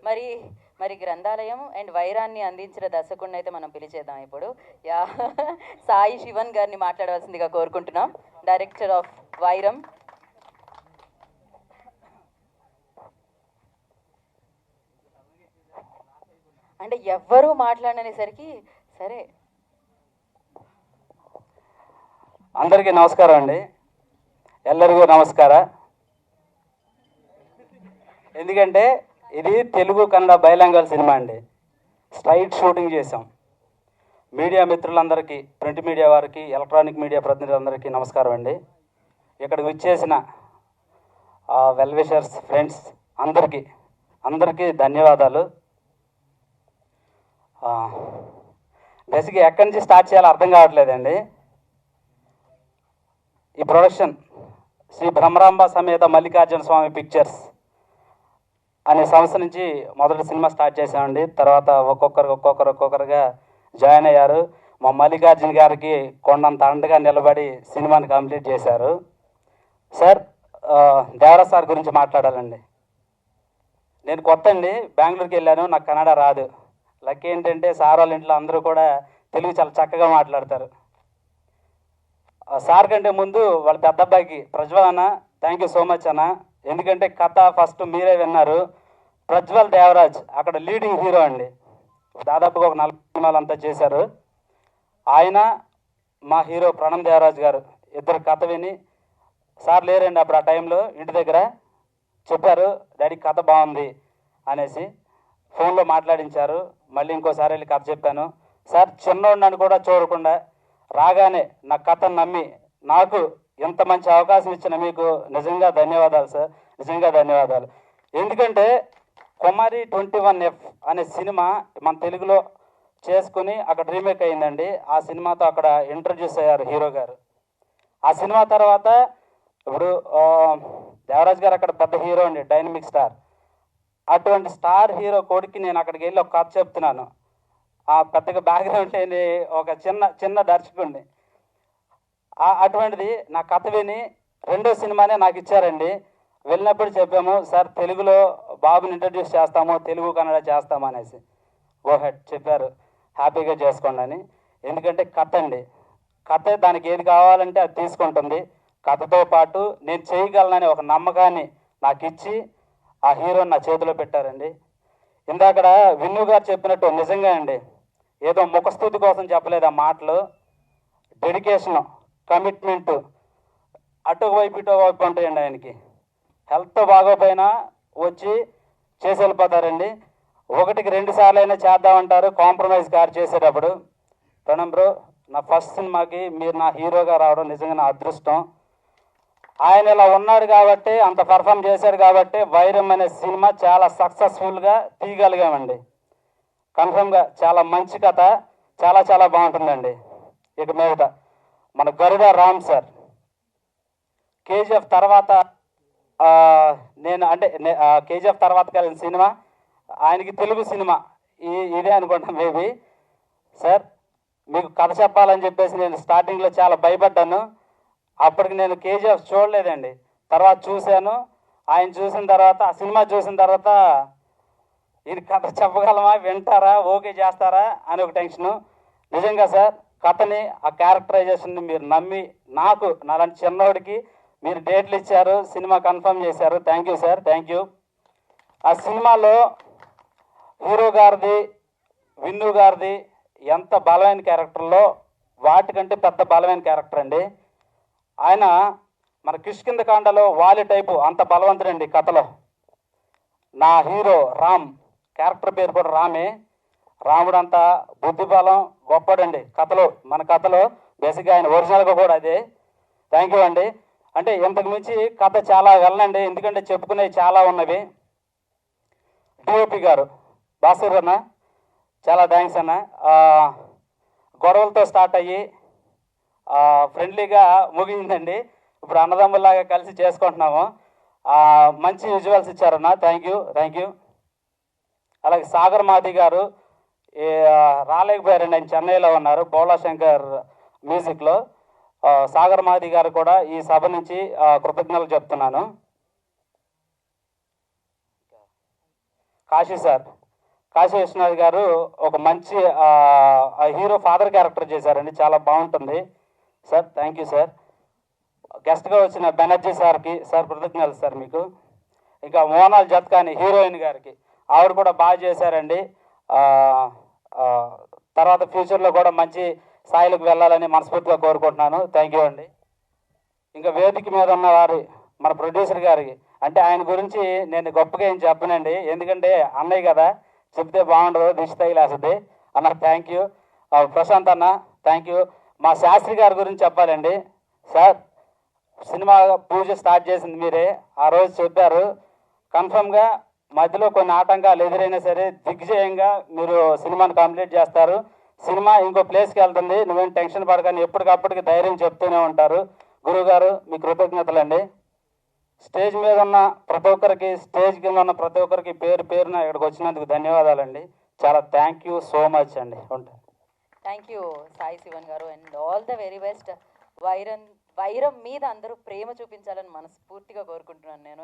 మరి మరి గ్రంథాలయం అండ్ వైరాన్ని అందించిన దర్శకుడిని అయితే మనం పిలిచేద్దాం ఇప్పుడు. యా, సాయి శివన్ గారిని మాట్లాడవలసిందిగా కోరుకుంటున్నాం, డైరెక్టర్ ఆఫ్ వైరం. అంటే ఎవ్వరూ మాట్లాడనేసరికి సరే. అందరికీ నమస్కారం అండి, ಎಲ್ಲರಿಗೂ నమస్ಕಾರ. ఎందుకంటే ఇది తెలుగు కన్నడ బైలాంగ్వేజ్ సినిమా అండి. స్ట్రైట్ షూటింగ్ చేసాం. మీడియా మిత్రులందరికీ, ప్రింట్ మీడియా వారికి, ఎలక్ట్రానిక్ మీడియా ప్రతినిధులందరికీ నమస్కారం అండి. ఇక్కడికి వచ్చేసిన వెల్ విషర్స్, ఫ్రెండ్స్ అందరికీ ధన్యవాదాలు. బేసిక్గా ఎక్కడి నుంచి స్టార్ట్ చేయాలో అర్థం కావట్లేదండి. ఈ ప్రొడక్షన్ శ్రీ బ్రహ్మరాంబ సమేత మల్లికార్జున స్వామి పిక్చర్స్ అనే సంస్థ నుంచి మొదటి సినిమా స్టార్ట్ చేసామండి. తర్వాత ఒక్కొక్కరుగా జాయిన్ అయ్యారు. మా మల్లికార్జున గారికి కొండంత అండగా నిలబడి సినిమాని కంప్లీట్ చేశారు. సార్, దేవరా సార్ గురించి మాట్లాడాలండి. నేను కొత్త అండి, బెంగళూరుకి వెళ్ళాను, నాకు కన్నడ రాదు. లక్ ఏంటంటే సార్ వాళ్ళ ఇంట్లో అందరూ కూడా తెలుగు చాలా చక్కగా మాట్లాడతారు. సార్ కంటే ముందు వాళ్ళ పెద్ద అబ్బాయికి ప్రజ్వల్ అన్న, థ్యాంక్ యూ సో మచ్ అన్న. ఎందుకంటే కథ ఫస్ట్ మీరే విన్నారు. ప్రజ్వల్ దేవరాజ్ అక్కడ లీడింగ్ హీరో అండి. దాదాపుగా ఒక 40 సినిమాలు అంతా చేశారు. ఆయన మా హీరో ప్రణమ్ దేవరాజ్ గారు ఇద్దరు కథ విని, సార్ లేరండి అప్పుడు ఆ టైంలో ఇంటి దగ్గర, చెప్పారు డాడీ కథ బాగుంది అనేసి ఫోన్లో మాట్లాడించారు. మళ్ళీ ఇంకోసారి వెళ్ళి కథ చెప్పాను. సార్ చిన్నోడిని కూడా చూడకుండా రాగానే నా కథను నమ్మి నాకు ఎంత మంచి అవకాశం ఇచ్చిన మీకు నిజంగా ధన్యవాదాలు సార్, నిజంగా ధన్యవాదాలు. ఎందుకంటే కుమారి 21F అనే సినిమా మన తెలుగులో చేసుకుని అక్కడ రీమేక్ అయిందండి. ఆ సినిమాతో అక్కడ ఇంట్రడ్యూస్ అయ్యారు హీరో గారు. ఆ సినిమా తర్వాత ఇప్పుడు దేవరాజ్ గారు అక్కడ పెద్ద హీరో అండి, డైనమిక్ స్టార్. అటువంటి స్టార్ హీరో కొడుకు నేను అక్కడికి వెళ్ళి ఒక కథ చెప్తున్నాను. ఆ పెద్దగా బ్యాక్గ్రౌండ్ లేని ఒక చిన్న దర్శకుడిని. అటువంటిది నా కథ విని రెండో సినిమానే నాకు ఇచ్చారండి. వెళ్ళినప్పుడు చెప్పాము, సార్ తెలుగులో బాబుని ఇంట్రడ్యూస్ చేస్తాము, తెలుగు కన్నడ చేస్తాము అనేసి. ఓహెడ్ చెప్పారు, హ్యాపీగా చేసుకోండి అని. ఎందుకంటే కథ అండి, కథ దానికి ఏది కావాలంటే అది తీసుకుంటుంది. కథతో పాటు నేను చేయగలనని ఒక నమ్మకాన్ని నాకు ఇచ్చి ఆ హీరోని నా చేతిలో పెట్టారండి. ఇందాకడ విన్ను గారు చెప్పినట్టు నిజంగా అండి, ఏదో ముఖస్థుతి కోసం చెప్పలేదు ఆ మాటలు. డెడికేషను, కమిట్మెంటు అటువైపు ఇటువైపు ఉంటాయండి ఆయనకి. హెల్త్ బాగోపోయినా వచ్చి చేసి వెళ్ళిపోతారండి. 1కి 2 సార్లు అయినా చేద్దామంటారు కాంప్రమైజ్ కార్ చేసేటప్పుడు. ప్రణమ్ బ్రో, నా ఫస్ట్ సినిమాకి మీరు నా హీరోగా రావడం నిజంగా నా అదృష్టం. ఆయన ఇలా ఉన్నాడు కాబట్టి, అంత పర్ఫామ్ చేశాడు కాబట్టి వైరం అనే సినిమా చాలా సక్సెస్ఫుల్గా తీయగలిగామండి. కన్ఫర్మ్గా చాలా మంచి కథ, చాలా బాగుంటుందండి. ఇక మీదట మన గరుడ రామ్ సార్ కేజీఎఫ్ తర్వాత కేజీఎఫ్ తర్వాత కలిగిన సినిమా ఆయనకి తెలుగు సినిమా ఇదే అనుకుంటాను మేబీ. సార్ మీకు కథ చెప్పాలని చెప్పేసి నేను స్టార్టింగ్లో చాలా భయపడ్డాను. అప్పటికి నేను కేజీఎఫ్ చూడలేదండి, తర్వాత చూశాను. ఆయన చూసిన తర్వాత, ఆ సినిమా చూసిన తర్వాత ఇది కథ చెప్పగలమా, వింటారా, ఓకే చేస్తారా అని ఒక టెన్షను. నిజంగా సార్ కథని, ఆ క్యారెక్టరైజేషన్ని మీరు నమ్మి నాకు నాలాంటి చిన్నోడికి మీరు డేట్లు ఇచ్చారు, సినిమా కన్ఫర్మ్ చేశారు. Thank you sir, thank you. ఆ సినిమాలో హీరో గారిది, విన్ను గారిది ఎంత బలమైన క్యారెక్టర్లో వాటికంటే పెద్ద బలమైన క్యారెక్టర్ అండి. ఆయన మన కిష్కింధకాండలో వాలి టైపు అంత బలవంతుడండి కథలో. నా హీరో రామ్ క్యారెక్టర్ పేరు కూడా రామే. రాముడు అంత బుద్ధిబలం గొప్పడండి కథలో. మన కథలో బేసిక్గా ఆయన ఒరిజినల్గా కూడా అదే. థ్యాంక్ యూ అండి. అంటే ఇంతకు మించి కథ చాలా వెళ్ళండి, ఎందుకంటే చెప్పుకునేవి చాలా ఉన్నవి. డిఓపి గారు బాసూర్ అన్న, చాలా థ్యాంక్స్ అన్న. గొడవలతో స్టార్ట్ అయ్యి ఫ్రెండ్లీగా ముగిందండి. ఇప్పుడు అన్నదమ్ముల్లాగా కలిసి చేసుకుంటున్నాము. మంచి విజువల్స్ ఇచ్చారన్న, థ్యాంక్ యూ. అలాగే సాగర్ మాది గారు రాలేకపోయారండి, ఆయన చెన్నైలో ఉన్నారు, బోలా శంకర్ మ్యూజిక్లో. సాగర్ మాది గారు కూడా ఈ సభ నుంచి కృతజ్ఞతలు చెప్తున్నాను. కాశీ సార్, కాశీ విశ్వనాథ్ గారు ఒక మంచి హీరో ఫాదర్ క్యారెక్టర్ చేశారండి, చాలా బాగుంటుంది సార్. Thank you sir. గెస్ట్గా వచ్చిన బెనర్జీ సార్కి సార్ కృతజ్ఞతలు సార్ మీకు. ఇంకా మోనాల్ జత్కాని హీరోయిన్ గారికి, ఆవిడ కూడా బాగా చేశారండి. తర్వాత ఫ్యూచర్లో కూడా మంచి స్థాయిలకు వెళ్ళాలని మనస్ఫూర్తిగా కోరుకుంటున్నాను. థ్యాంక్ యూ అండి. ఇంకా వేదిక మీద ఉన్న వారి మన ప్రొడ్యూసర్ గారికి, అంటే ఆయన గురించి నేను గొప్పగా ఏం చెప్పనండి, ఎందుకంటే అన్నయ్య కదా, చెప్తే బాగుండదు, దిష్టి తగిలేస్తుంది అన్న. Thank you. ప్రశాంత్ అన్న థ్యాంక్ యూ. మా శాస్త్రి గారి గురించి చెప్పాలండి సార్. సినిమా పూజ స్టార్ట్ చేసింది మీరే, ఆ రోజు చెప్పారు. కన్ఫర్మ్గా మధ్యలో కొన్ని ఆటంకాలు ఎదురైనా సరే దిగ్విజయంగా మీరు సినిమాని కంప్లీట్ చేస్తారు. సినిమా ఇంకో ప్లేస్కి వెళ్తుంది, నువ్వేం టెన్షన్ పడకని ఎప్పటికప్పటికి ధైర్యం చెప్తూనే ఉంటారు. గురువుగారు మీ కృతజ్ఞతలండి. స్టేజ్ మీద ఉన్న ప్రతి ఒక్కరికి, స్టేజ్ కింద ఉన్న ప్రతి ఒక్కరికి పేరు పేరున ఇక్కడికి వచ్చినందుకు ధన్యవాదాలండి. చాలా థ్యాంక్ యూ సో మచ్ అండి. ఉంటాను. థ్యాంక్ యూ సాయి శివన్ గారు, and all the very best. వైరం మీద అందరూ ప్రేమ చూపించాలని మనస్ఫూర్తిగా కోరుకుంటున్నాను నేను.